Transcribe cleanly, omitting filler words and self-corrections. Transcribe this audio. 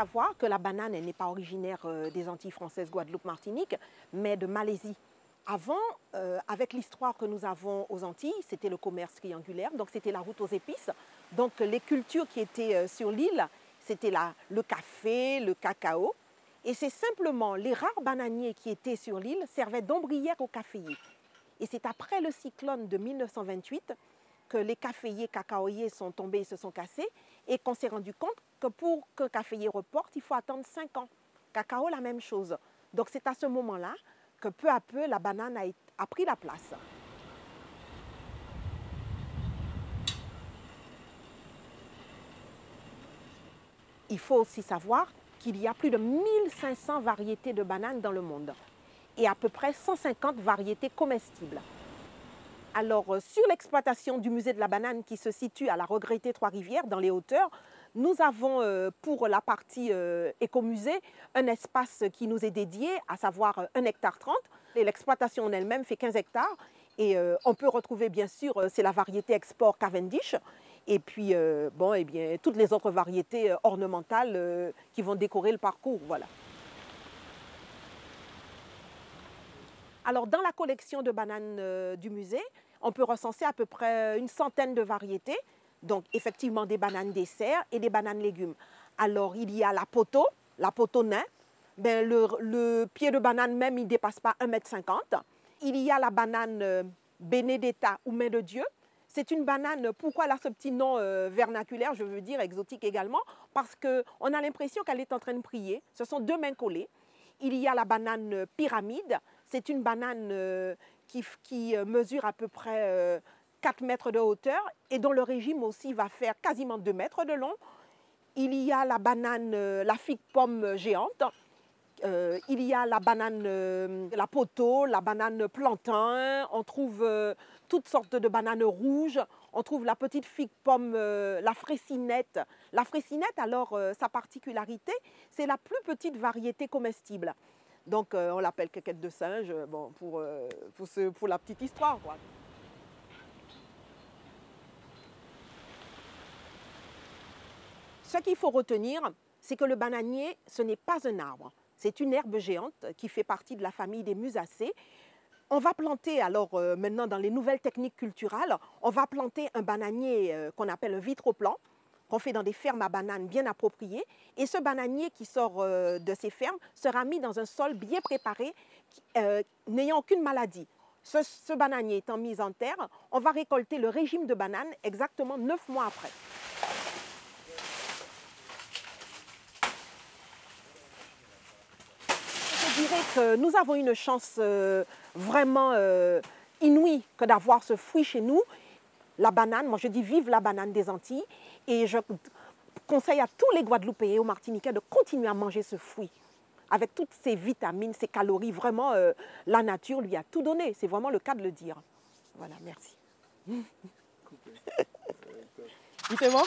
savoir que la banane n'est pas originaire des Antilles françaises, Guadeloupe, Martinique, mais de Malaisie. Avant, avec l'histoire que nous avons aux Antilles, c'était le commerce triangulaire, donc c'était la route aux épices. Donc les cultures qui étaient sur l'île, c'était le café, le cacao. Et c'est simplement les rares bananiers qui étaient sur l'île servaient d'ombrière aux caféiers. Et c'est après le cyclone de 1928 que les caféiers cacaoyers sont tombés et se sont cassés et qu'on s'est rendu compte que pour qu'un caféier reporte, il faut attendre 5 ans. Cacao, la même chose. Donc c'est à ce moment-là que peu à peu, la banane a pris la place. Il faut aussi savoir qu'il y a plus de 1500 variétés de bananes dans le monde et à peu près 150 variétés comestibles. Alors, sur l'exploitation du musée de la banane qui se situe à la regrettée Trois-Rivières, dans les hauteurs, nous avons pour la partie écomusée un espace qui nous est dédié, à savoir 1,30 hectare. Et l'exploitation en elle-même fait 15 hectares. Et on peut retrouver, bien sûr, c'est la variété export Cavendish. Et puis, bon, eh bien, toutes les autres variétés ornementales qui vont décorer le parcours. Voilà. Alors, dans la collection de bananes du musée, on peut recenser à peu près une centaine de variétés. Donc, effectivement, des bananes dessert et des bananes légumes. Alors, il y a la poteau nain. Ben, le pied de banane même, il ne dépasse pas 1,50 m. Il y a la banane Benedetta ou main de Dieu. C'est une banane, pourquoi elle a ce petit nom vernaculaire, je veux dire exotique également, parce qu'on a l'impression qu'elle est en train de prier. Ce sont deux mains collées. Il y a la banane pyramide. C'est une banane qui mesure à peu près 4 mètres de hauteur et dont le régime aussi va faire quasiment 2 mètres de long. Il y a la banane, la figue pomme géante. Il y a la banane, la poteau, la banane plantain. On trouve toutes sortes de bananes rouges. On trouve la petite figue pomme, la fraicinette. La fraicinette, alors, sa particularité, c'est la plus petite variété comestible. Donc, on l'appelle quéquette de singe, bon, pour la petite histoire, quoi. Ce qu'il faut retenir, c'est que le bananier, ce n'est pas un arbre. C'est une herbe géante qui fait partie de la famille des musacées. On va planter, alors maintenant dans les nouvelles techniques culturelles, on va planter un bananier qu'on appelle un vitroplan, qu'on fait dans des fermes à bananes bien appropriées. Et ce bananier qui sort de ces fermes sera mis dans un sol bien préparé, n'ayant aucune maladie. Ce bananier étant mis en terre, on va récolter le régime de banane exactement 9 mois après. Je dirais que nous avons une chance vraiment inouïe que d'avoir ce fruit chez nous. La banane, moi je dis vive la banane des Antilles. Et je conseille à tous les Guadeloupéens et aux Martiniquais de continuer à manger ce fruit. Avec toutes ces vitamines, ces calories, vraiment, la nature lui a tout donné. C'est vraiment le cas de le dire. Voilà, merci. Il fait bon?